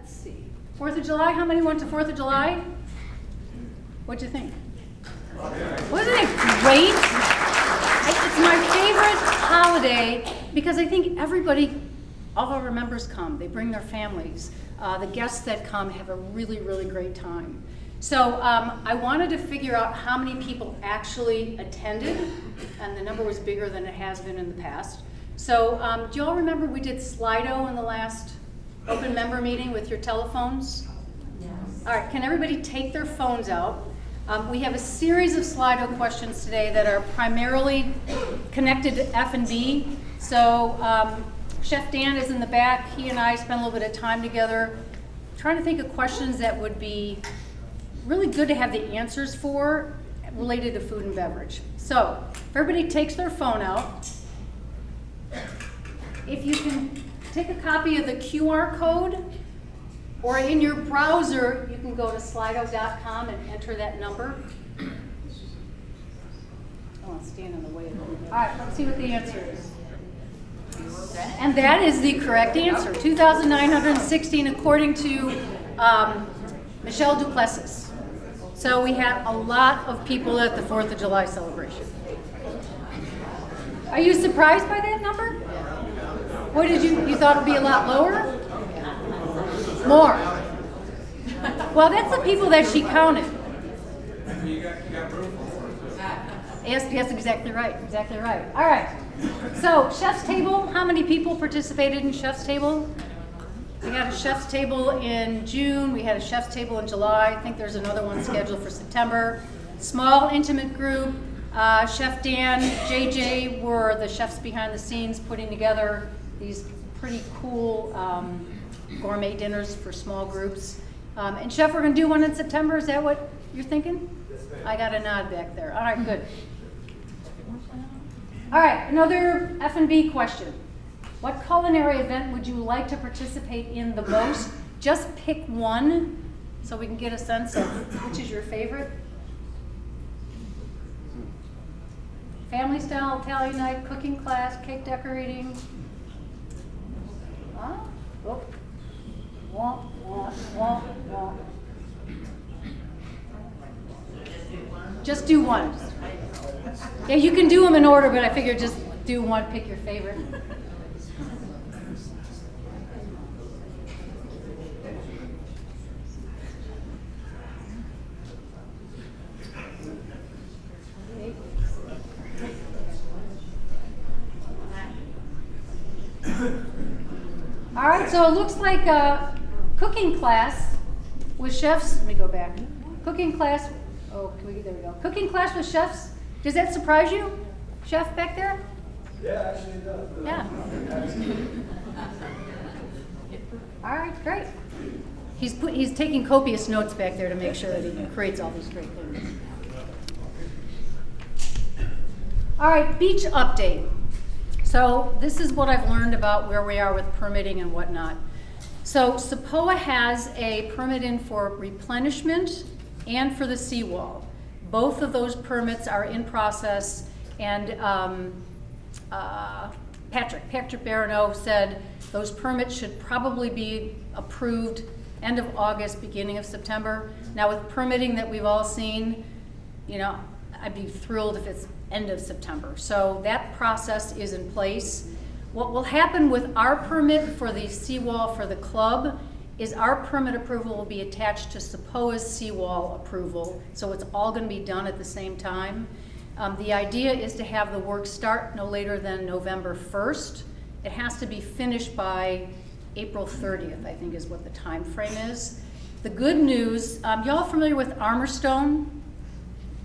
let's see. 4th of July, how many went to 4th of July? What'd you think? Wasn't it great? It's my favorite holiday because I think everybody, all of our members come. They bring their families. The guests that come have a really, really great time. So I wanted to figure out how many people actually attended, and the number was bigger than it has been in the past. So do you all remember we did Slido in the last open member meeting with your telephones? Yes. All right, can everybody take their phones out? We have a series of Slido questions today that are primarily connected to F&B. So Chef Dan is in the back. He and I spent a little bit of time together trying to think of questions that would be really good to have the answers for related to food and beverage. So if everybody takes their phone out, if you can take a copy of the QR code, or in your browser, you can go to slido.com and enter that number. I don't want to stand in the way of it. All right, let's see what the answer is. And that is the correct answer, 2,916 according to Michelle Duplessis. So we had a lot of people at the 4th of July celebration. Are you surprised by that number? What did you thought it would be a lot lower? More. Well, that's the people that she counted. Yes, exactly right, exactly right. All right. So, Chef's Table, how many people participated in Chef's Table? We had a Chef's Table in June, we had a Chef's Table in July, I think there's another one scheduled for September. Small, intimate group, Chef Dan, JJ were the chefs behind the scenes putting together these pretty cool gourmet dinners for small groups. And Chef, we're gonna do one in September, is that what you're thinking? I got a nod back there, all right, good. All right, another F&B question. What culinary event would you like to participate in the most? Just pick one so we can get a sense of which is your favorite. Family style Italian night, cooking class, cake decorating. Huh? Oh. Womp, womp, womp, womp. Just do one. Yeah, you can do them in order, but I figured just do one, pick your favorite. All right, so it looks like a cooking class with chefs. Let me go back. Cooking class. Oh, there we go. Cooking class with chefs. Does that surprise you, chef back there? Yeah, actually it does. Yeah. All right, great. He's taking copious notes back there to make sure that he creates all these great things. All right, beach update. So this is what I've learned about where we are with permitting and whatnot. So SAPOA has a permit in for replenishment and for the seawall. Both of those permits are in process, and Patrick Barano said those permits should probably be approved end of August, beginning of September. Now with permitting that we've all seen, you know, I'd be thrilled if it's end of September. So that process is in place. What will happen with our permit for the seawall for the club is our permit approval will be attached to SAPOA's seawall approval. So it's all going to be done at the same time. The idea is to have the work start no later than November 1st. It has to be finished by April 30th, I think is what the time frame is. The good news, y'all familiar with Armor Stone?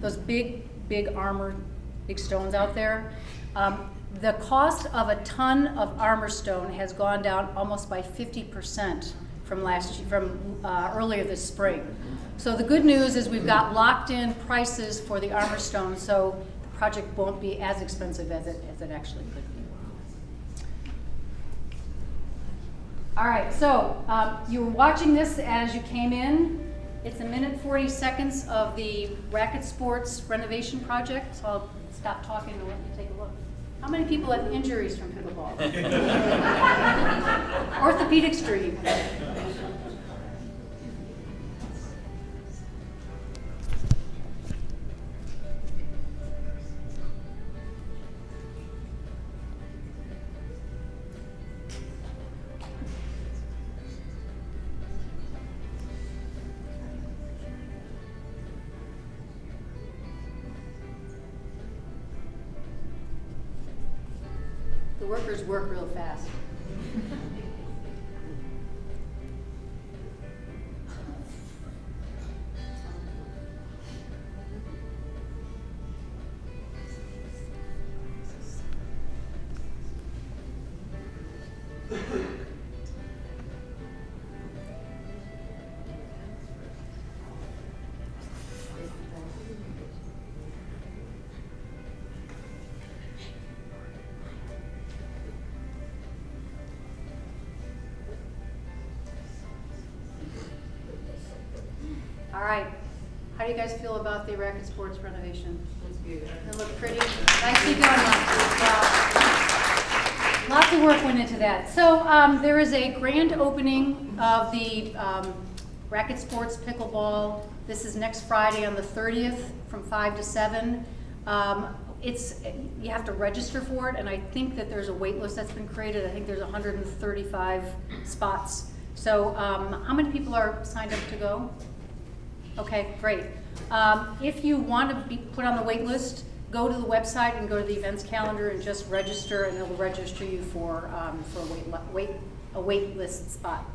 Those big armor, big stones out there? The cost of a ton of Armor Stone has gone down almost by 50% from earlier this spring. So the good news is we've got locked in prices for the Armor Stone, so the project won't be as expensive as it actually could be. All right, so you were watching this as you came in. It's a minute 40 seconds of the racket sports renovation project, so I'll stop talking and let you take a look. How many people have injuries from pickleball? Orthopedic stream. The workers work real fast. All right, how do you guys feel about the racket sports renovation? Looks good. It look pretty? Nicely done, Lexi. Wow. Lots of work went into that. So there is a grand opening of the racket sports pickleball. This is next Friday on the 30th from 5 to 7. You have to register for it, and I think that there's a wait list that's been created. I think there's 135 spots. So how many people are signed up to go? Okay, great. If you want to be put on the wait list, go to the website and go to the events calendar and just register, and it will register you for a wait list spot.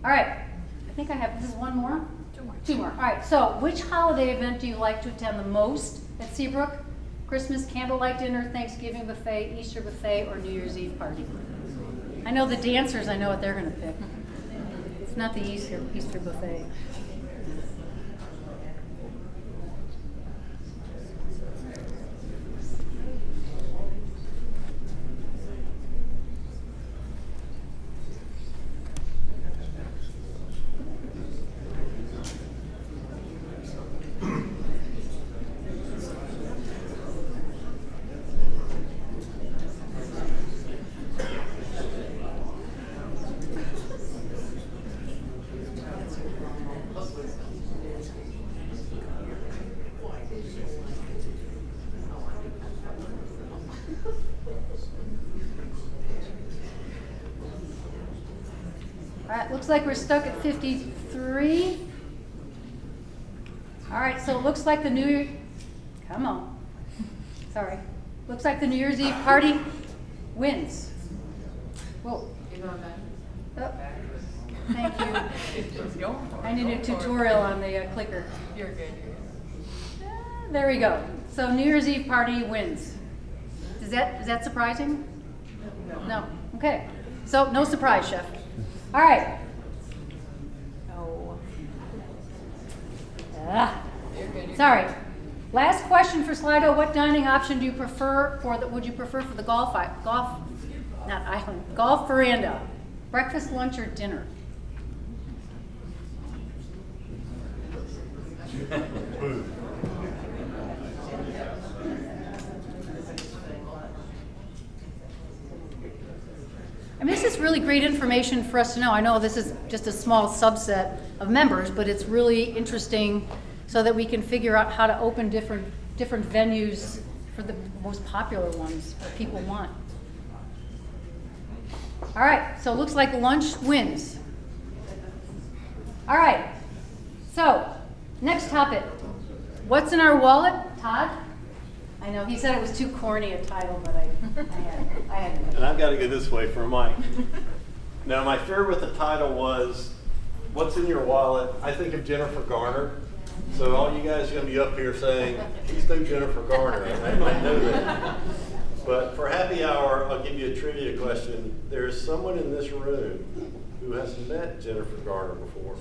All right, I think I have, this is one more? Two more. All right, so which holiday event do you like to attend the most at Seabrook? Christmas candlelight dinner, Thanksgiving buffet, Easter buffet, or New Year's Eve party? I know the dancers, I know what they're gonna pick. It's not the Easter buffet. All right, looks like we're stuck at 53. All right, so it looks like the New Year, come on, sorry. Looks like the New Year's Eve party wins. Whoa. Oh, thank you. I need a tutorial on the clicker. You're good. There we go. So New Year's Eve party wins. Is that surprising? No. Okay. So no surprise, Chef. All right. Oh. You're good. Sorry. Last question for Slido. What dining option do you prefer would you prefer for the golf veranda? Breakfast, lunch, or dinner? I mean, this is really great information for us to know. I know this is just a small subset of members, but it's really interesting so that we can figure out how to open different venues for the most popular ones that people want. All right, so it looks like lunch wins. All right, so next topic. What's in our wallet? Todd? I know, he said it was too corny a title, but I had to. And I've got to go this way for Mike. Now, my fear with the title was, what's in your wallet? I think of Jennifer Garner. So all you guys are going to be up here saying, he's no Jennifer Garner. I might know that. But for happy hour, I'll give you a trivia question. There's someone in this room who has met Jennifer Garner before.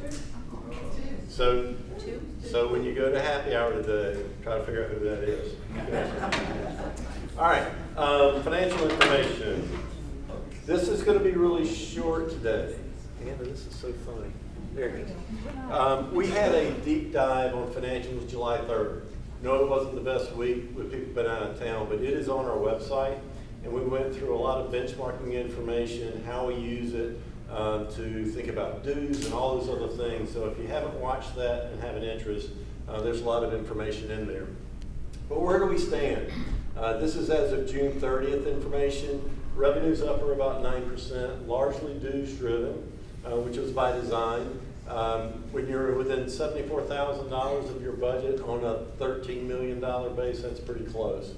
So when you go to happy hour today, try to figure out who that is. All right, financial information. This is going to be really short today. Anna, this is so funny. There it is. We had a deep dive on financials July 3rd. No, it wasn't the best week with people been out of town, but it is on our website. And we went through a lot of benchmarking information, how we use it, to think about dues and all those other things. So if you haven't watched that and have an interest, there's a lot of information in there. But where do we stand? This is as of June 30th information. Revenues up are about 9%, largely dues driven, which was by design. When you're within $74,000 of your budget on a $13 million base, that's pretty close.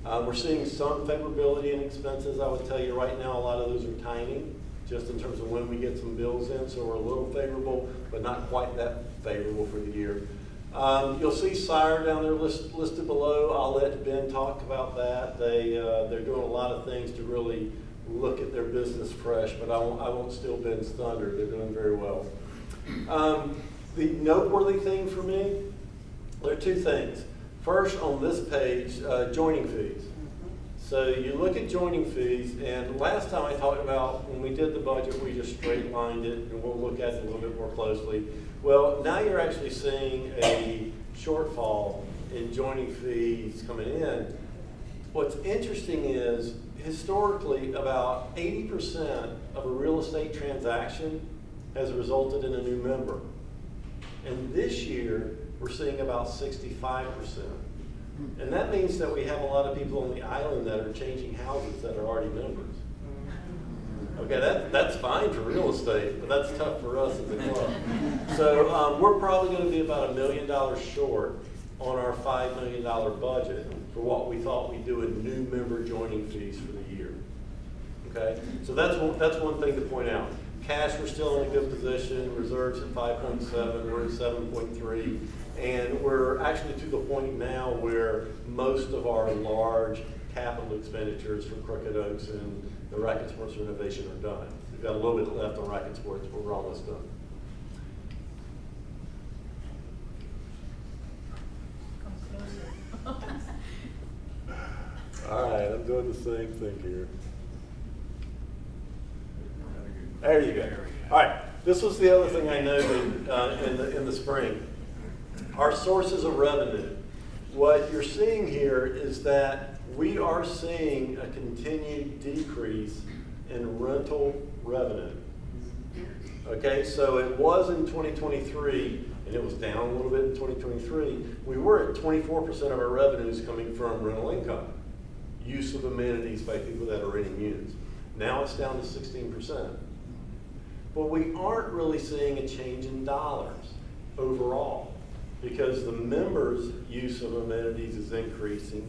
We're seeing some favorability in expenses. I would tell you right now, a lot of those are timing, just in terms of when we get some bills in, so we're a little favorable, but not quite that favorable for the year. You'll see Sire down there listed below. I'll let Ben talk about that. They're doing a lot of things to really look at their business fresh, but I won't steal Ben's thunder. They're doing very well. The noteworthy thing for me, there are two things. First, on this page, joining fees. So you look at joining fees, and last time I talked about when we did the budget, we just straight lined it, and we'll look at it a little bit more closely. Well, now you're actually seeing a shortfall in joining fees coming in. What's interesting is, historically, about 80% of a real estate transaction has resulted in a new member. And this year, we're seeing about 65%. And that means that we have a lot of people on the island that are changing houses that are already members. Okay, that's fine for real estate, but that's tough for us as a club. So we're probably going to be about $1 million short on our $5 million budget for what we thought we'd do in new member joining fees for the year. Okay, so that's one thing to point out. Cash, we're still in a good position. Reserves at 5.7, we're at 7.3. And we're actually to the point now where most of our large capital expenditures for Crooked Oaks and the Racket Sports renovation are done. We've got a little bit left on Racket Sports, but we're almost done. All right, I'm doing the same thing here. There you go. All right, this was the other thing I noted in the spring. Our sources of revenue. What you're seeing here is that we are seeing a continued decrease in rental revenue. Okay, so it was in 2023, and it was down a little bit in 2023. We were at 24% of our revenues coming from rental income, use of amenities by people that are renting units. Now it's down to 16%. But we aren't really seeing a change in dollars overall, because the members' use of amenities is increasing,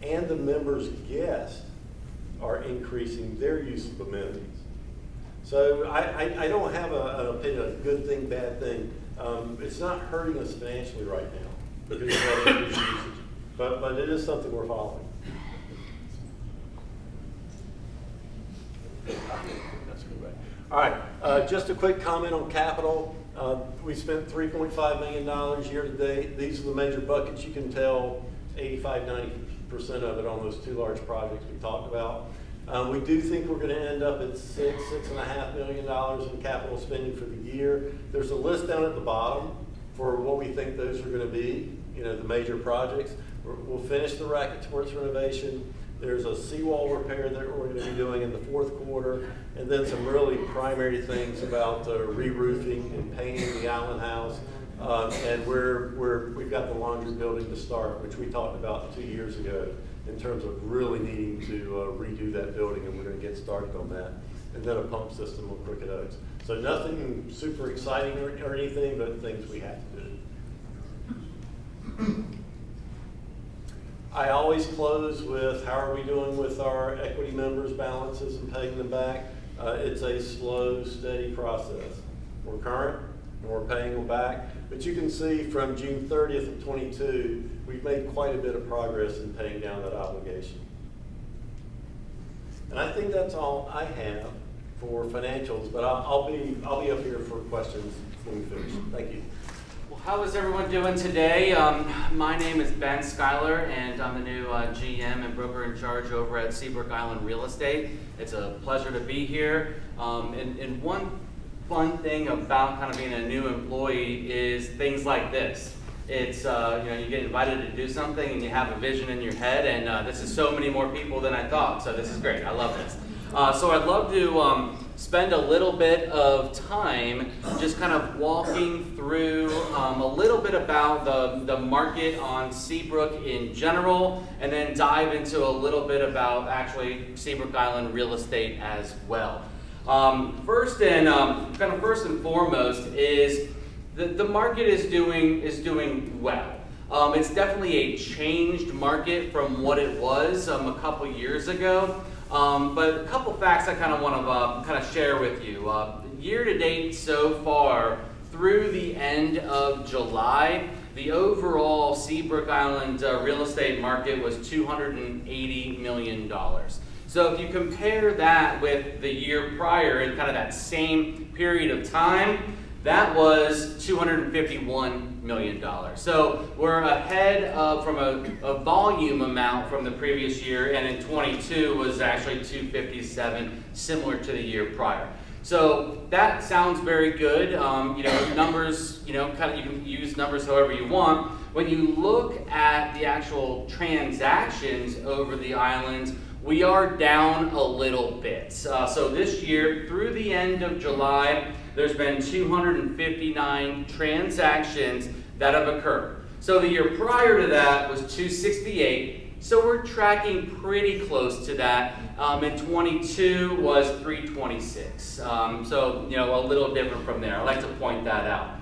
and the members' guests are increasing their use of amenities. So I don't have an opinion of good thing, bad thing. It's not hurting us financially right now because of that increased usage, but it is something we're following. That's good. All right, just a quick comment on capital. We spent $3.5 million year to date. These are the major buckets. You can tell 85–90% of it on those two large projects we talked about. We do think we're going to end up at $6.5 million in capital spending for the year. There's a list down at the bottom for what we think those are going to be, the major projects. We'll finish the Racket Sports renovation. There's a seawall repair that we're going to be doing in the fourth quarter, and then some really primary things about re-roofing and painting the Island House. And we've got the laundry building to start, which we talked about 2 years ago in terms of really needing to redo that building, and we're going to get started on that. And then a pump system on Crooked Oaks. So nothing super exciting or anything, but things we have to do. I always close with, how are we doing with our equity members' balances and paying them back? It's a slow, steady process. We're current, and we're paying them back. But you can see from June 30th of 22, we've made quite a bit of progress in paying down that obligation. And I think that's all I have for financials, but I'll be up here for questions when we finish. Thank you. Well, how is everyone doing today? My name is Ben Schuyler, and I'm the new GM and broker in charge over at Seabrook Island Real Estate. It's a pleasure to be here. And one fun thing about kind of being a new employee is things like this. It's, you get invited to do something and you have a vision in your head, and this is so many more people than I thought, so this is great. I love this. So I'd love to spend a little bit of time just kind of walking through a little bit about the market on Seabrook in general, and then dive into a little bit about actually Seabrook Island real estate as well. First and foremost is the market is doing well. It's definitely a changed market from what it was a couple years ago. But a couple facts I kind of want to kind of share with you. Year to date so far, through the end of July, the overall Seabrook Island real estate market was $280 million. So if you compare that with the year prior in kind of that same period of time, that was $251 million. So we're ahead of, from a volume amount from the previous year, and in 22 was actually 257, similar to the year prior. So that sounds very good. Numbers, kind of you can use numbers however you want. When you look at the actual transactions over the islands, we are down a little bit. So this year, through the end of July, there's been 259 transactions that have occurred. So the year prior to that was 268. So we're tracking pretty close to that. In 22 was 326. So, a little different from there. I like to point that out.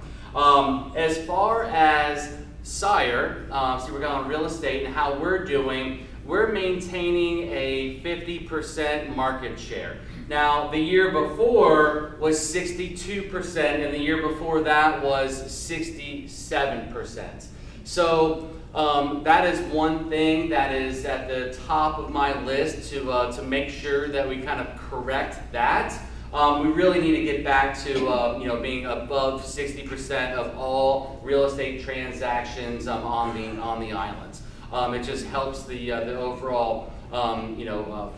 As far as Sire, Seabrook Island Real Estate, and how we're doing, we're maintaining a 50% market share. Now, the year before was 62%, and the year before that was 67%. So that is one thing that is at the top of my list to make sure that we kind of correct that. We really need to get back to being above 60% of all real estate transactions on the islands. It just helps the overall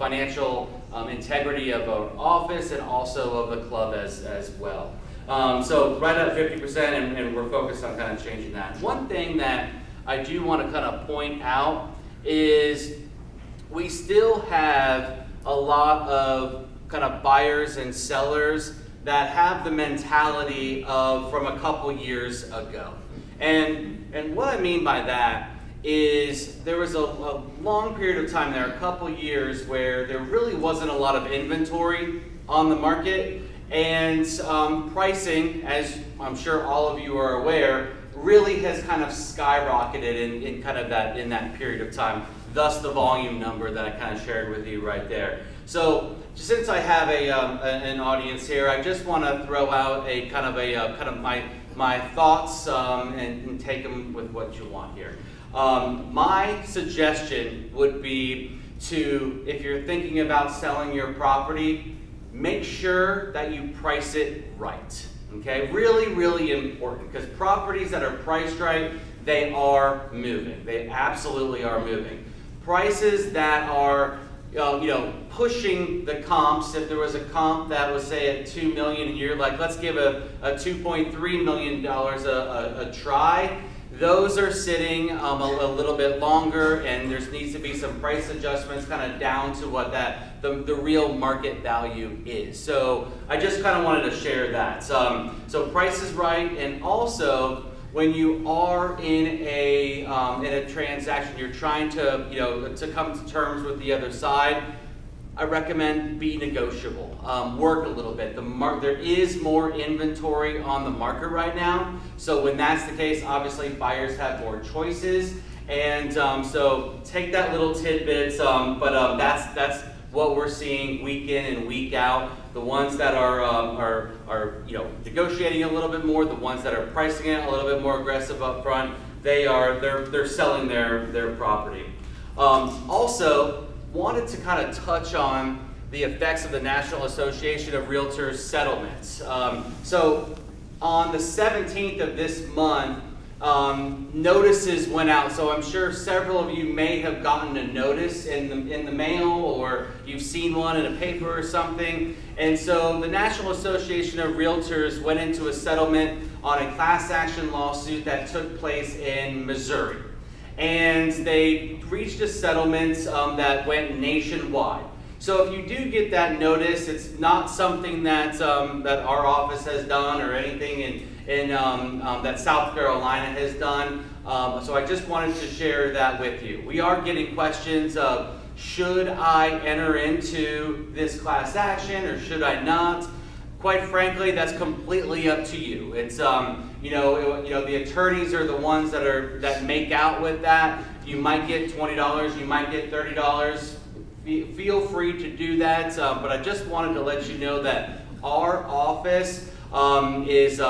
financial integrity of our office and also of the club as well. So right at 50%, and we're focused on kind of changing that. One thing that I do want to kind of point out is we still have a lot of kind of buyers and sellers that have the mentality of from a couple years ago. And what I mean by that is there was a long period of time there, a couple years, where there really wasn't a lot of inventory on the market, and pricing, as I'm sure all of you are aware, really has kind of skyrocketed in kind of in that period of time, thus the volume number that I kind of shared with you right there. So since I have an audience here, I just want to throw out a kind of my thoughts and take them with what you want here. My suggestion would be to, if you're thinking about selling your property, make sure that you price it right. Okay, really, really important, because properties that are priced right, they are moving. They absolutely are moving. Prices that are pushing the comps. If there was a comp that was, say, at $2 million a year, like let's give a $2.3 million a try. Those are sitting a little bit longer, and there needs to be some price adjustments kind of down to what the real market value is. So I just kind of wanted to share that. So price is right, and also when you are in a transaction, you're trying to to come to terms with the other side, I recommend be negotiable. Work a little bit. There is more inventory on the market right now. So when that's the case, obviously buyers have more choices. And so take that little tidbit. But that's what we're seeing week in and week out. The ones that are negotiating a little bit more, the ones that are pricing it a little bit more aggressive up front, they're selling their property. Also, wanted to kind of touch on the effects of the National Association of Realtors settlements. So on the 17th of this month, notices went out. So I'm sure several of you may have gotten a notice in the mail, or you've seen one in a paper or something. And so the National Association of Realtors went into a settlement on a class action lawsuit that took place in Missouri. And they reached a settlement that went nationwide. So if you do get that notice, it's not something that our office has done or anything that South Carolina has done. So I just wanted to share that with you. We are getting questions of, should I enter into this class action or should I not? quite frankly, that's completely up to you. It's the attorneys are the ones that make out with that. You might get $20, you might get $30. Feel free to do that, but I just wanted to let you know that our office is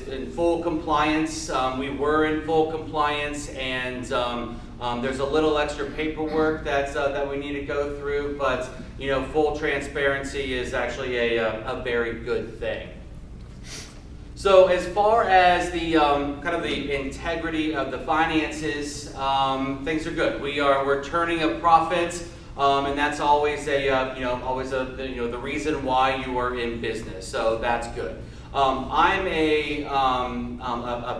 in full compliance. We were in full compliance, and there's a little extra paperwork that we need to go through, but full transparency is actually a very good thing. So as far as the kind of the integrity of the finances, things are good. We're turning a profit. And that's always the reason why you are in business. So that's good. I'm a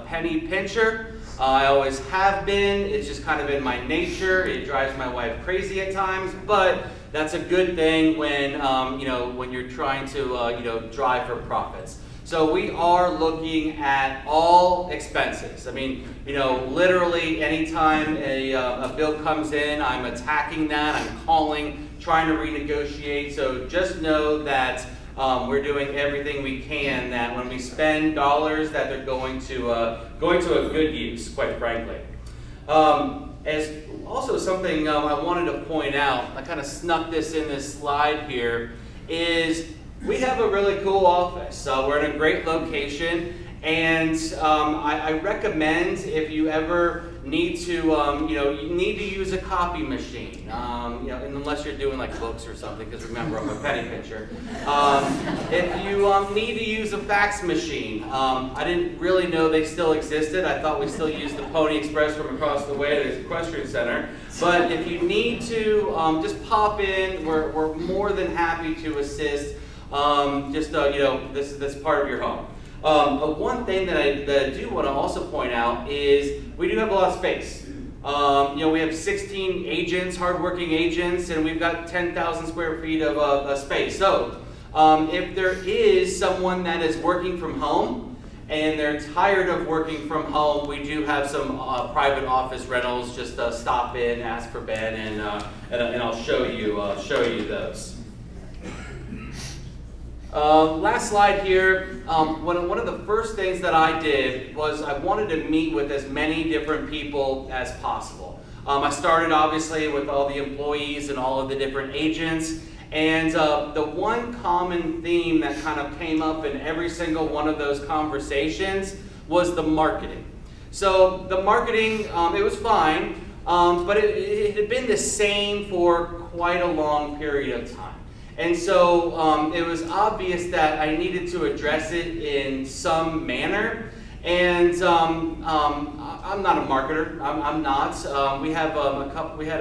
penny pincher. I always have been. It's just kind of in my nature. It drives my wife crazy at times, but that's a good thing when when you're trying to drive for profits. So we are looking at all expenses. I mean, literally anytime a bill comes in, I'm attacking that, I'm calling, trying to renegotiate. So just know that we're doing everything we can, that when we spend dollars, that they're going to a good use, quite frankly. As also something I wanted to point out, I kind of snuck this in this slide here, is we have a really cool office. We're in a great location, and I recommend if you ever need to, you need to use a copy machine, unless you're doing like books or something, because remember, I'm a penny pincher. If you need to use a fax machine, I didn't really know they still existed. I thought we still used the Pony Express from across the way at the Equestrian Center. But if you need to, just pop in. We're more than happy to assist. This is part of your home. One thing that I do want to also point out is we do have a lot of space. We have 16 agents, hardworking agents, and we've got 10,000 square feet of space. So if there is someone that is working from home and they're tired of working from home, we do have some private office rentals. Just stop in, ask for Ben, and I'll show you those. Last slide here. One of the first things that I did was I wanted to meet with as many different people as possible. I started obviously with all the employees and all of the different agents, and the one common theme that kind of came up in every single one of those conversations was the marketing. So the marketing, it was fine, but it had been the same for quite a long period of time. And so it was obvious that I needed to address it in some manner. And I'm not a marketer. I'm not. We had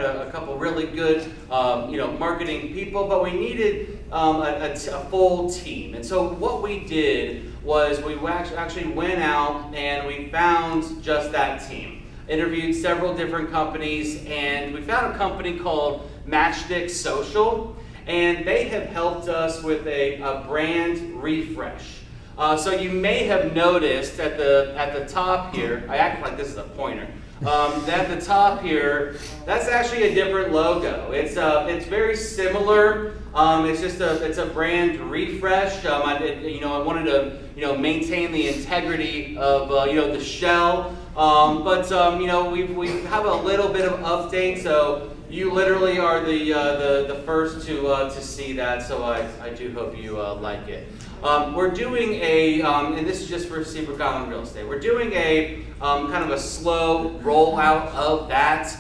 a couple really good marketing people, but we needed a full team. And so what we did was we actually went out and we found just that team. Interviewed several different companies, and we found a company called Matchstick Social. And they have helped us with a brand refresh. So you may have noticed at the top here, I act like this is a pointer. At the top here, that's actually a different logo. It's very similar. It's a brand refresh. I wanted to maintain the integrity of the shell. But we have a little bit of update. So you literally are the first to see that, so I do hope you like it. We're doing and this is just for Seabrook Island Real Estate, we're doing a kind of a slow rollout of that.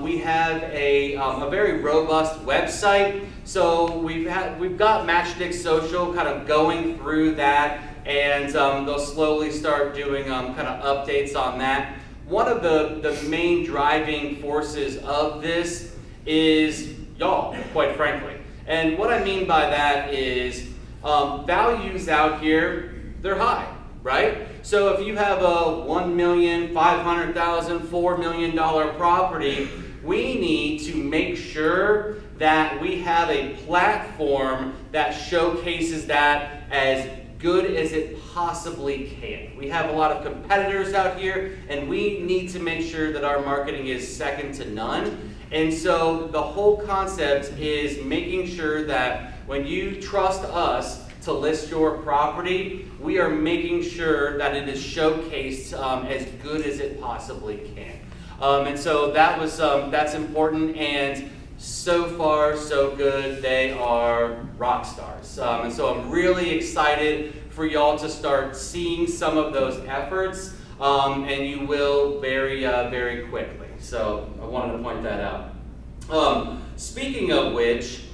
We have a very robust website, so we've got Matchstick Social kind of going through that, and they'll slowly start doing kind of updates on that. One of the main driving forces of this is y'all, quite frankly. And what I mean by that is values out here, they're high, right? So if you have a $1,500,000, $4 million property, we need to make sure that we have a platform that showcases that as good as it possibly can. We have a lot of competitors out here, and we need to make sure that our marketing is second to none. And so the whole concept is making sure that when you trust us to list your property, we are making sure that it is showcased as good as it possibly can. And so that's important, and so far so good. They are rock stars. And so I'm really excited for y'all to start seeing some of those efforts, and you will very, very quickly. So I wanted to point that out. Speaking of which,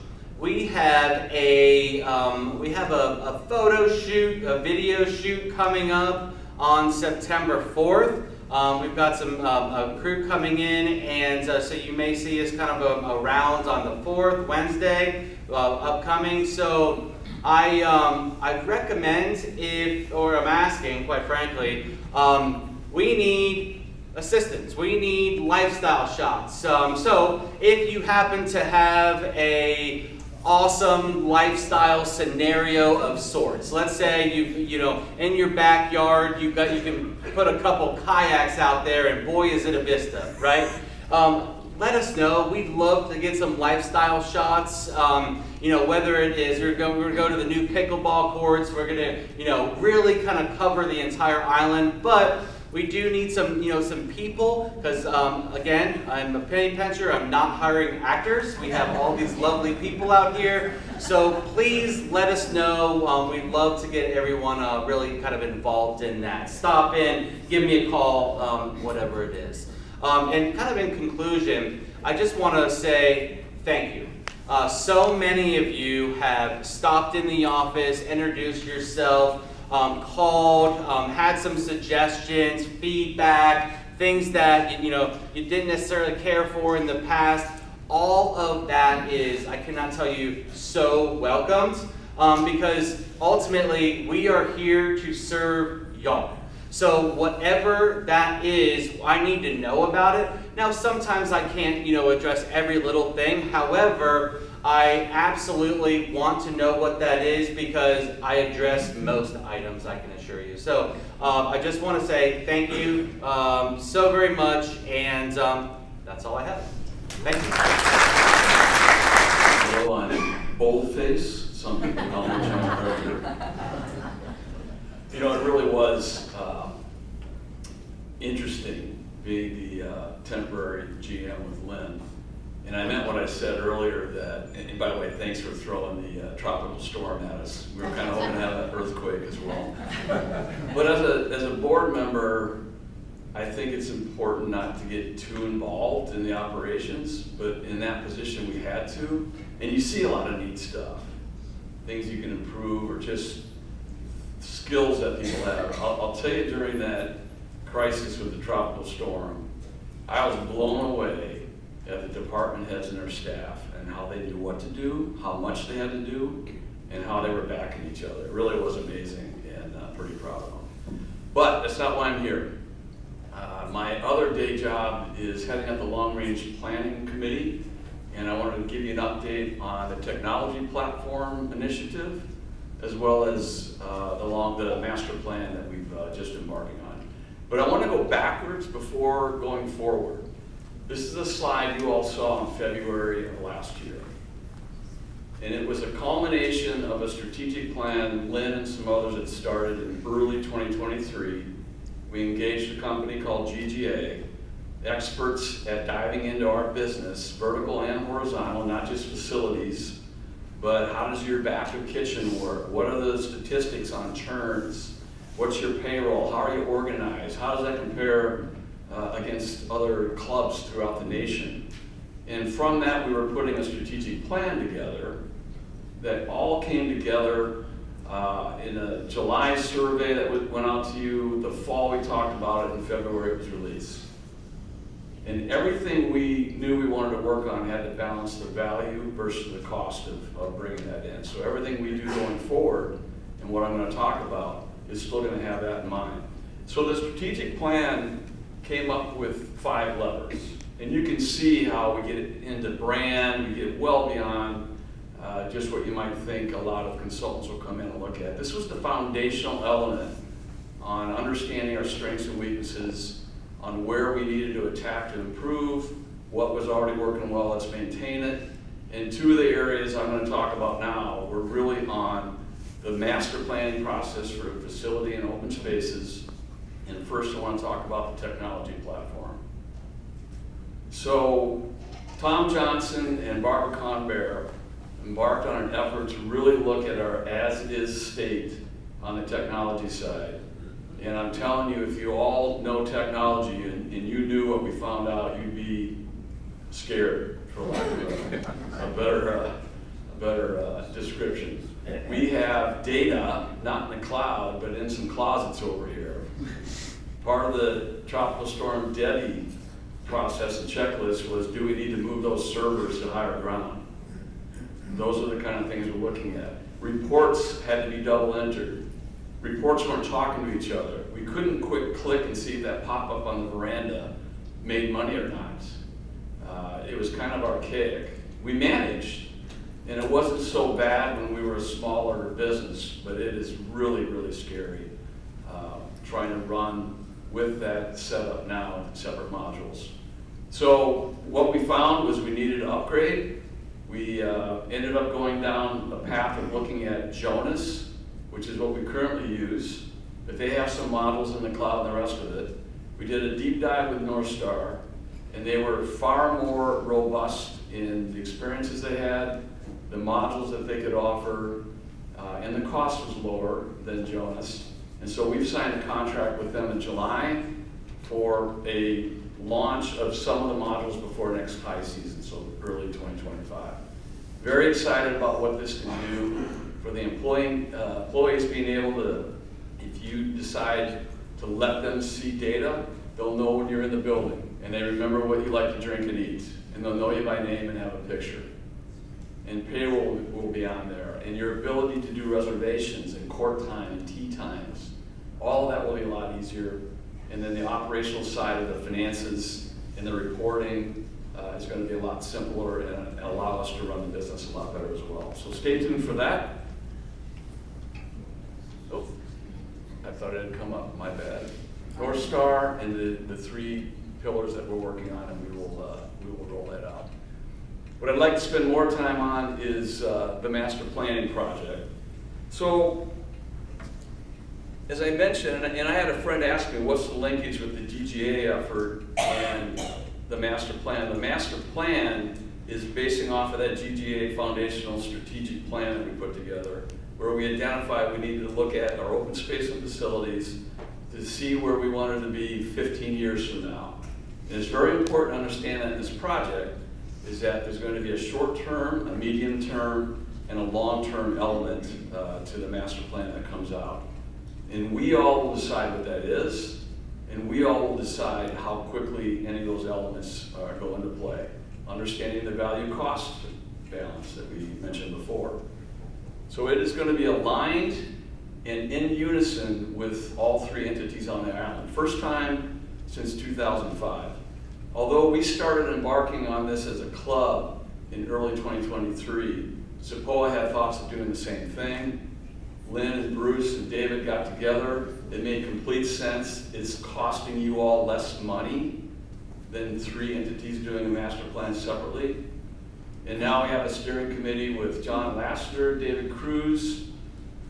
we have a photo shoot, a video shoot coming up on September 4th. We've got some a crew coming in, and so you may see us kind of around on the 4th, Wednesday, upcoming. So I recommend, I'm asking, quite frankly, we need assistance. We need lifestyle shots. So if you happen to have a awesome lifestyle scenario of sorts, let's say you know in your backyard you can put a couple kayaks out there, and boy is it a vista, right? Let us know. We'd love to get some lifestyle shots. You know, whether it is we're going to go to the new pickleball courts, we're going to really kind of cover the entire island, but we do need some people, because again, I'm a penny pincher. I'm not hiring actors. We have all these lovely people out here. So please let us know. We'd love to get everyone really kind of involved in that. Stop in, give me a call, whatever it is. And kind of in conclusion, I just want to say thank you. So many of you have stopped in the office, introduced yourself, called, had some suggestions, feedback, things that you didn't necessarily care for in the past. All of that is, I cannot tell you, so welcomed, because ultimately we are here to serve y'all. So whatever that is, I need to know about it. Now sometimes I can't address every little thing. However, I absolutely want to know what that is, because I address most items, I can assure you. So I just want to say thank you so very much, and that's all I have. Thank you. Well, I'm boldface, some people call me John Carter. It really was interesting being the temporary GM with Lynn. And I meant what I said earlier, that, and by the way, thanks for throwing the tropical storm at us. We were kind of hoping to have an earthquake as well. But as a board member, I think it's important not to get too involved in the operations, but in that position we had to. And you see a lot of neat stuff, things you can improve, or just skills that people have. I'll tell you, during that crisis with the tropical storm, I was blown away at the department heads and their staff, and how they knew what to do, how much they had to do, and how they were backing each other. It really was amazing, and pretty proud of them. But that's not why I'm here. My other day job is heading up the Long Range Planning Committee, and I wanted to give you an update on the technology platform initiative, as well as the master plan that we've just embarking on. But I want to go backwards before going forward. This is a slide you all saw in February of last year. And it was a culmination of a strategic plan Lynn and some others had started in early 2023. We engaged a company called GGA, experts at diving into our business, vertical and horizontal, not just facilities, but how does your backup kitchen work? What are the statistics on churns? What's your payroll? How are you organized? How does that compare against other clubs throughout the nation? And from that, we were putting a strategic plan together that all came together in a July survey that went out to you. The fall, we talked about it. In February, it was released. And everything we knew we wanted to work on had to balance the value versus the cost of bringing that in. So everything we do going forward, and what I'm going to talk about, is still going to have that in mind. So the strategic plan came up with 5 levers. And you can see how we get into brand, we get well beyond just what you might think a lot of consultants will come in and look at. This was the foundational element on understanding our strengths and weaknesses, on where we needed to attack to improve, what was already working well, let's maintain it. And 2 of the areas I'm going to talk about now were really on the master planning process for facility and open spaces. And first I want to talk about the technology platform. So Tom Johnson and Barbara Conbear embarked on an effort to really look at our as-is state on the technology side. And I'm telling you, if you all know technology and you knew what we found out, you'd be scared, for lack of a better description. We have data, not in the cloud, but in some closets over here. Part of the Tropical Storm Debbie process and checklist was, do we need to move those servers to higher ground? Those are the kind of things we're looking at. Reports had to be double entered. Reports weren't talking to each other. We couldn't quick click and see if that pop-up on the veranda made money or not. It was kind of archaic. We managed, and it wasn't so bad when we were a smaller business, but it is really, really scary trying to run with that setup now in separate modules. So what we found was we needed to upgrade. We ended up going down a path of looking at Jonas, which is what we currently use, but they have some models in the cloud and the rest of it. We did a deep dive with Northstar, and they were far more robust in the experiences they had, the modules that they could offer, and the cost was lower than Jonas. And so we've signed a contract with them in July for a launch of some of the modules before next high season, so early 2025. Very excited about what this can do for the employees being able to, if you decide to let them see data, they'll know when you're in the building, and they remember what you like to drink and eat, and they'll know you by name and have a picture. And payroll will be on there, and your ability to do reservations and court time and tea times, all of that will be a lot easier. And then the operational side of the finances and the reporting is going to be a lot simpler and allow us to run the business a lot better as well. So stay tuned for that. Oh, I thought it had come up, my bad. Northstar and the three pillars that we're working on, and we will roll that out. What I'd like to spend more time on is the master planning project. So, as I mentioned, and I had a friend ask me, what's the linkage with the GGA effort and the master plan? The master plan is basing off of that GGA foundational strategic plan that we put together, where we identified we needed to look at our open space and facilities to see where we wanted to be 15 years from now. And it's very important to understand that in this project is that there's going to be a short-term, a medium-term, and a long-term element to the master plan that comes out. And we all will decide what that is, and we all will decide how quickly any of those elements go into play, understanding the value-cost balance that we mentioned before. So it is going to be aligned and in unison with all three entities on the island. First time since 2005. Although we started embarking on this as a club in early 2023, Sepoa had thoughts of doing the same thing. Lynn and Bruce and David got together. It made complete sense. It's costing you all less money than three entities doing a master plan separately. And now we have a steering committee with John Lassiter, David Cruz,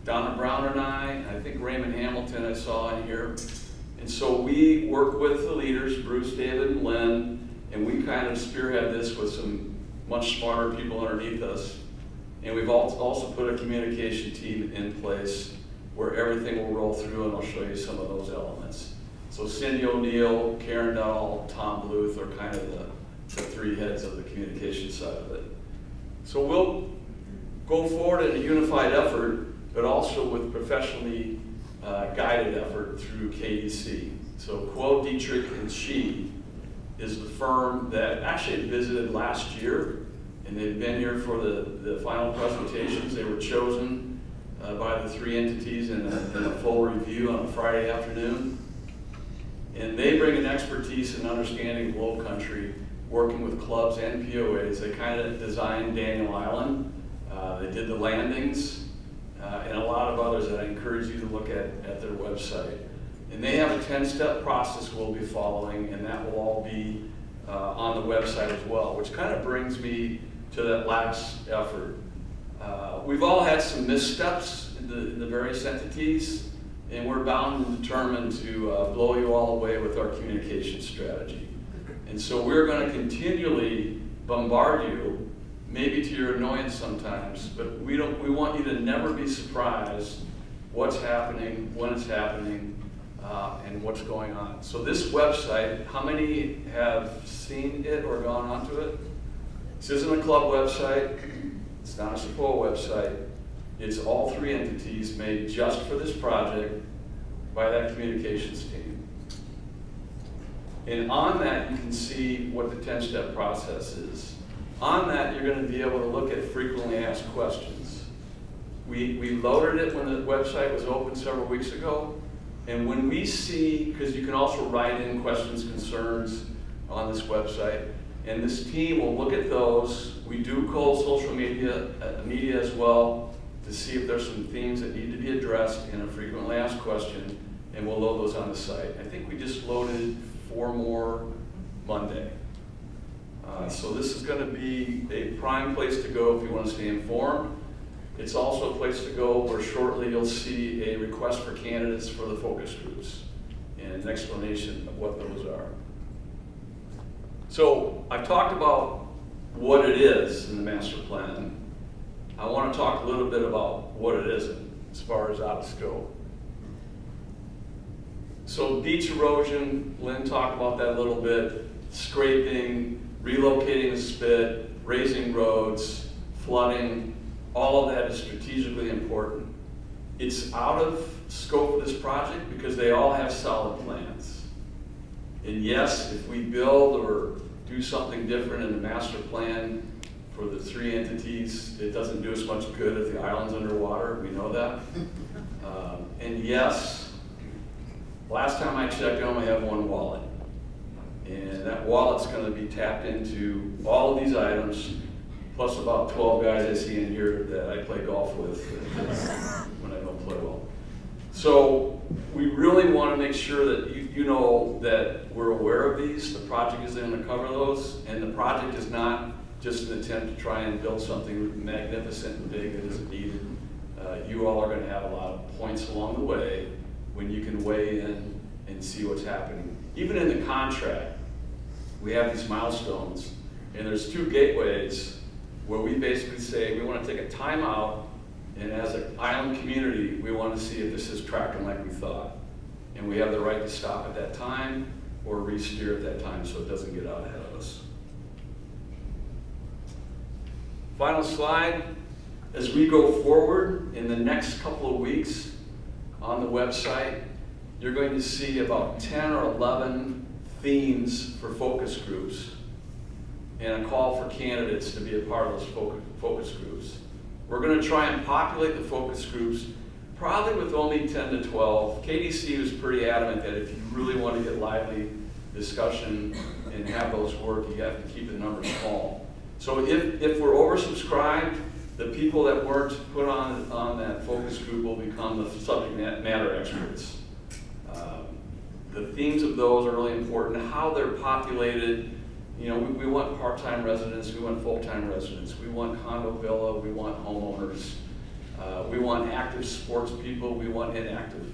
Donna Brown and I think Raymond Hamilton I saw in here. And so we work with the leaders, Bruce, David, and Lynn, and we kind of spearhead this with some much smarter people underneath us. And we've also put a communication team in place where everything will roll through, and I'll show you some of those elements. So Cindy O'Neill, Karen Dahl, Tom Bluth are kind of the three heads of the communication side of it. So we'll go forward in a unified effort, but also with professionally guided effort through KDC. So Quo, Dietrich, and She is the firm that actually visited last year, and they've been here for the final presentations. They were chosen by the three entities in a full review on a Friday afternoon. And they bring an expertise in understanding of Low Country, working with clubs and POAs. They kind of designed Daniel Island. They did the landings, and a lot of others that I encourage you to look at their website. And they have a 10-step process we'll be following, and that will all be on the website as well, which kind of brings me to that last effort. We've all had some missteps the various entities, and we're bound and determined to blow you all away with our communication strategy. And so we're going to continually bombard you, maybe to your annoyance sometimes, but we want you to never be surprised what's happening, when it's happening, and what's going on. So this website, how many have seen it or gone onto it? This isn't a club website. It's not a SAPOA website. It's all three entities made just for this project by that communications team. And on that, you can see what the 10-step process is. On that, you're going to be able to look at frequently asked questions. We loaded it when the website was open several weeks ago. And when we see, because you can also write in questions, concerns on this website, and this team will look at those. We do cull social media as well to see if there's some themes that need to be addressed in a frequently asked question, and we'll load those on the site. I think we just loaded 4 more Monday. So this is going to be a prime place to go if you want to stay informed. It's also a place to go where shortly you'll see a request for candidates for the focus groups and an explanation of what those are. So I've talked about what it is in the master plan. I want to talk a little bit about what it isn't as far as out of scope. So beach erosion, Lynn talked about that a little bit, scraping, relocating the spit, raising roads, flooding, all of that is strategically important. It's out of scope of this project because they all have solid plans. And yes, if we build or do something different in the master plan for the 3 entities, it doesn't do us much good if the island's underwater, we know that. And yes, last time I checked, I only have 1 wallet. And that wallet's going to be tapped into all of these items, plus about 12 guys I see in here that I play golf with when I don't play well. So we really want to make sure that you know that we're aware of these. The project is going to cover those, and the project is not just an attempt to try and build something magnificent and big that isn't needed. You all are going to have a lot of points along the way when you can weigh in and see what's happening. Even in the contract, we have these milestones, and there's 2 gateways where we basically say we want to take a timeout, and as an island community, we want to see if this is tracking like we thought. And we have the right to stop at that time or re-steer at that time so it doesn't get out ahead of us. Final slide. As we go forward in the next couple of weeks on the website, you're going to see about 10 or 11 themes for focus groups and a call for candidates to be a part of those focus groups. We're going to try and populate the focus groups probably with only 10 to 12. KDC was pretty adamant that if you really want to get lively discussion and have those work, you have to keep the numbers small. So if we're oversubscribed, the people that weren't put on that focus group will become the subject matter experts. The themes of those are really important, how they're populated. You know, we want part-time residents, we want full-time residents, we want condo villa, we want homeowners, we want active sports people, we want inactive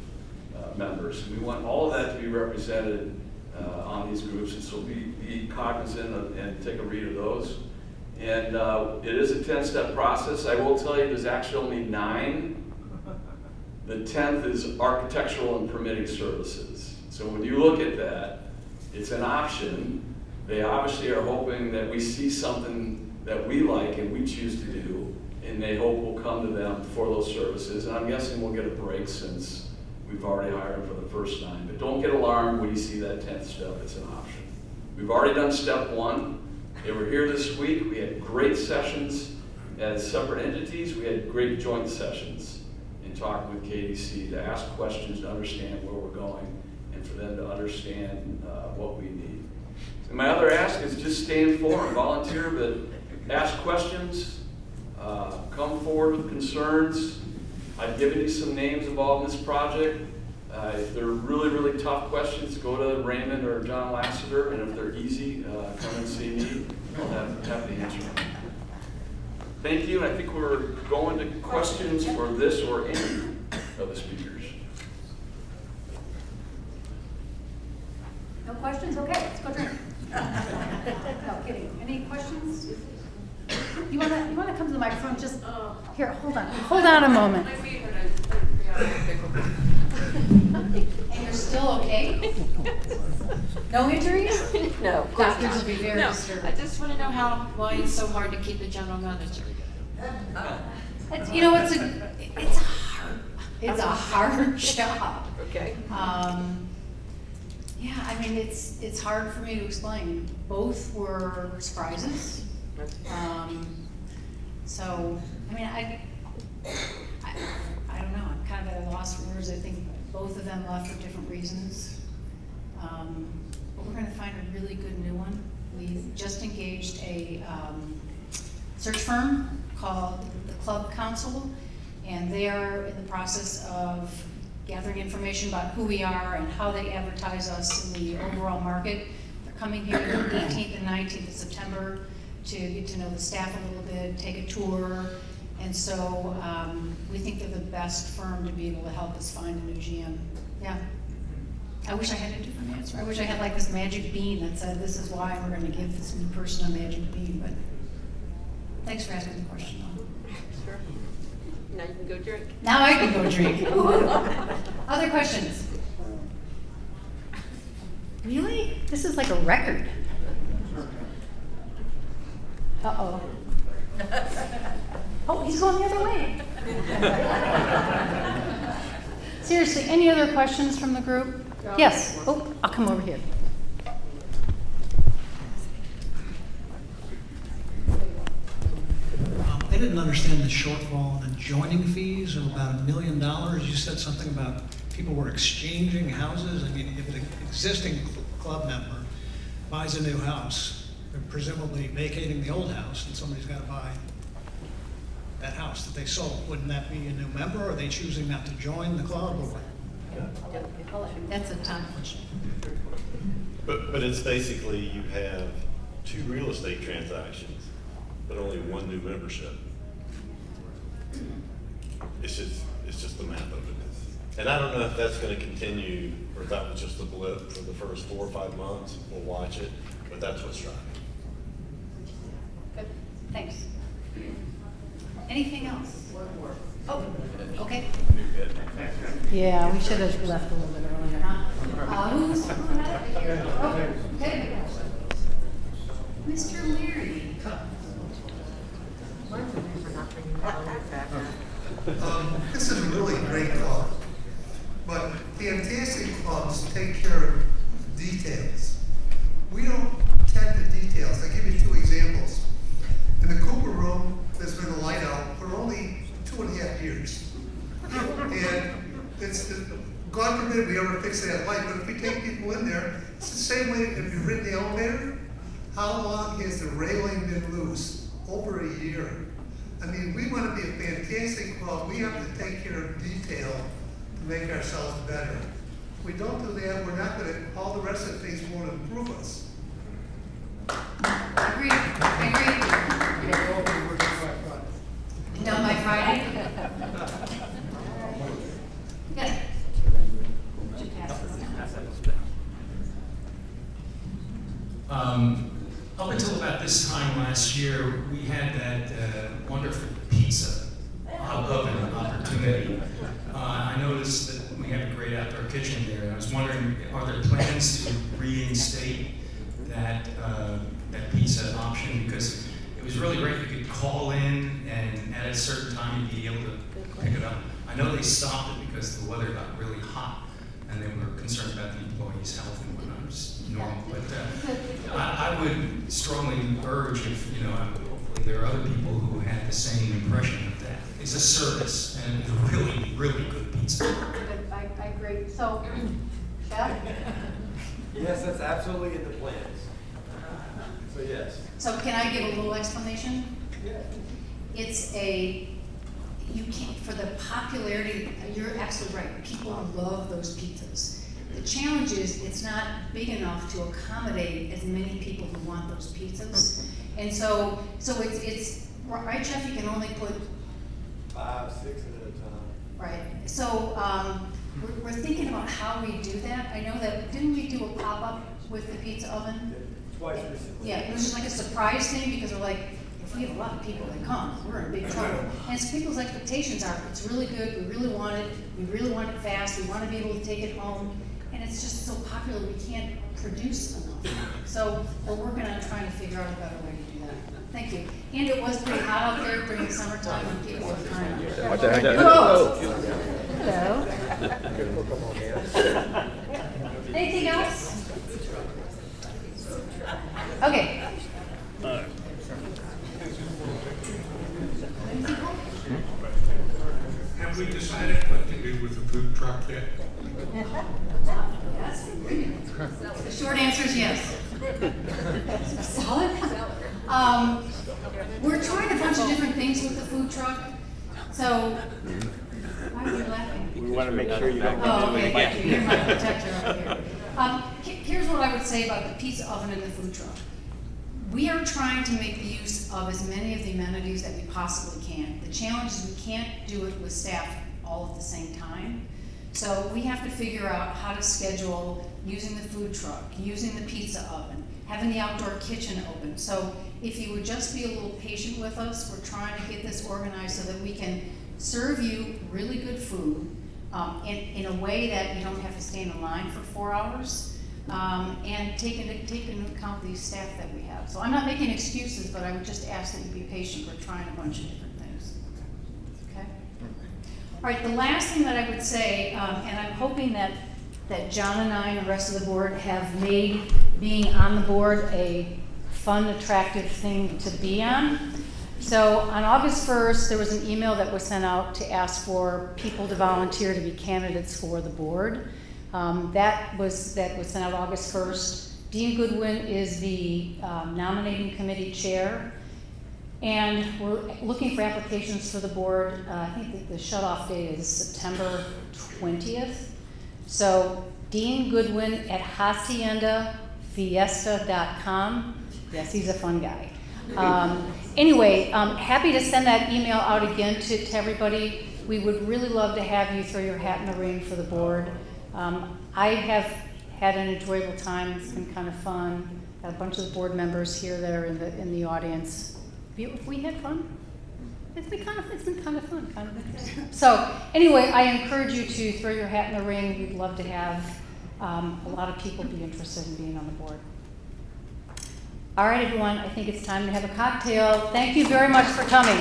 members. We want all of that to be represented on these groups, and so be cognizant and take a read of those. And it is a 10-step process. I will tell you there's actually only 9. The 10th is architectural and permitting services. So when you look at that, it's an option. They obviously are hoping that we see something that we like and we choose to do, and they hope we'll come to them for those services. And I'm guessing we'll get a break since we've already hired them for the first 9. But don't get alarmed when you see that 10th step, it's an option. We've already done step 1. They were here this week. We had great sessions as separate entities. We had great joint sessions in talking with KDC to ask questions, to understand where we're going, and for them to understand what we need. And my other ask is just stay informed, volunteer, but ask questions, come forward with concerns. I've given you some names involved in this project. If they're really, really tough questions, go to Raymond or John Lassiter, and if they're easy, come and see me. I'll have to answer them. Thank you, and I think we're going to questions for this or any of the speakers. No questions? Okay, let's go drink. No, kidding. Any questions? You wanna come to the microphone? Just, here, hold on a moment. And you're still okay? No injuries? No. of course Doctors not. will be very No, disturbed. I just want to know why it's so hard to keep the general manager. It's, it's a hard job. Okay. Yeah, I mean, it's hard for me to explain. Both were surprises. So, I mean, I don't know, I'm kind of at a loss for words. I think both of them left for different reasons. But we're gonna find a really good new one. We've just engaged a search firm called the Club Council, and they are in the process of gathering information about who we are and how they advertise us in the overall market. They're coming here the 18th and 19th of September to get to know the staff a little bit, take a tour. And so we think they're the best firm to be able to help us find a new GM. Yeah. I wish I had a different answer. I wish I had like this magic bean that said, this is why we're going to give this new person a magic bean. But thanks for asking the question, though. Sure. Now you can go drink. Now I can go drink. Other questions? Really? This is like a record. Uh-oh. Oh, he's going the other way. Seriously, any other questions from the group? Yes. Oh, I'll come over here. I didn't understand the shortfall in the joining fees of about $1 million. You said something about people were exchanging houses. I mean, if an existing club member buys a new house, they're presumably vacating the old house, and somebody's got to buy that house that they sold. Wouldn't that be a new member, or are they choosing not to join the club, or what? That's a tough question. But it's basically you have 2 real estate transactions, but only 1 new membership. It's just the math of it. And I don't know if that's going to continue or if that was just a blip for the first 4 or 5 months. We'll watch it, but that's what's driving. Good, thanks. Anything else? Oh, okay. Yeah, we should have left a little bit earlier, huh? Who had it? Oh, okay. Mr. Leary. This is a really great club, but fantastic clubs take care of details. We don't tend to details. I'll give you 2 examples. In the Cooper room, there's been a light out for only 2.5 years. And it's, God forbid we ever fix that light, but if we take people in there, it's the same way if you've ridden the elevator. How long has the railing been loose? Over a year. I mean, we want to be a fantastic club. We have to take care of detail to make ourselves better. If we don't do that, we're not going to, all the rest of the things won't improve us. Agreed, Done by Friday? Good. Up until about this time last year, we had that wonderful pizza oven opportunity. I noticed that we have a great outdoor kitchen there, and I was wondering, are there plans to reinstate that that pizza option? Because it was really great. You could call in, and at a certain time, you'd be able to pick it up. I know they stopped it because the weather got really hot, and they were concerned about the employees' health and whatnot. It's normal, but I would strongly urge, if hopefully there are other people who had the same impression of that. It's a service, and it's really, really good pizza. Good, I agree. So, Chef? Yes, that's absolutely in the plans. So yes. So can I give a little explanation? Yeah. It's you can't, for the popularity, you're absolutely right. People love those pizzas. The challenge is it's not big enough to accommodate as many people who want those pizzas. And so it's Right, Jeff, you can only put, 5, 6 at a time. right, so, we're thinking about how we do that. I know that, didn't we do a pop-up with the pizza oven? Twice recently. Yeah, it was just like a surprise thing, because we're like, if we have a lot of people that come, we're in big trouble. And so people's expectations are, it's really good, we really want it fast, we want to be able to take it home, and it's just so popular, we can't produce enough. So we're working on trying to figure out a better way to do that. Thank you. And it was pretty hot out there during the summertime when people were trying to. Hello. Anything else? Okay. Have we decided what to do with the food truck yet? The short answer is yes. Solid? We're trying a bunch of different things with the food truck. So, why are you laughing? We want to make sure you don't Oh, do it okay, again. thank you. You're my protector over here. Here's what I would say about the pizza oven and the food truck. We are trying to make the use of as many of the amenities that we possibly can. The challenge is we can't do it with staff all at the same time. So we have to figure out how to schedule using the food truck, using the pizza oven, having the outdoor kitchen open. So if you would just be a little patient with us, we're trying to get this organized so that we can serve you really good food in a way that you don't have to stand in line for 4 hours, and take into account the staff that we have. So I'm not making excuses, but I would just ask that you be patient. We're trying a bunch of different things. Okay? All right, the last thing that I would say, and I'm hoping that John and I and the rest of the board have made being on the board a fun, attractive thing to be on. So on August 1st, there was an email that was sent out to ask for people to volunteer to be candidates for the board. That was sent out August 1st. Dean Goodwin is the nominating committee chair. And we're looking for applications for the board. I think that the shut-off date is September 20th. So Dean Goodwin at haciendafiesta.com. Yes, he's a fun guy. Anyway, happy to send that email out again to everybody. We would really love to have you throw your hat in the ring for the board. I have had an enjoyable time. It's been kind of fun. Got a bunch of the board members here that are in the audience. Have we had fun? It's been kind of fun, kind of interesting. So anyway, I encourage you to throw your hat in the ring. We'd love to have a lot of people be interested in being on the board. All right, everyone, I think it's time to have a cocktail. Thank you very much for coming.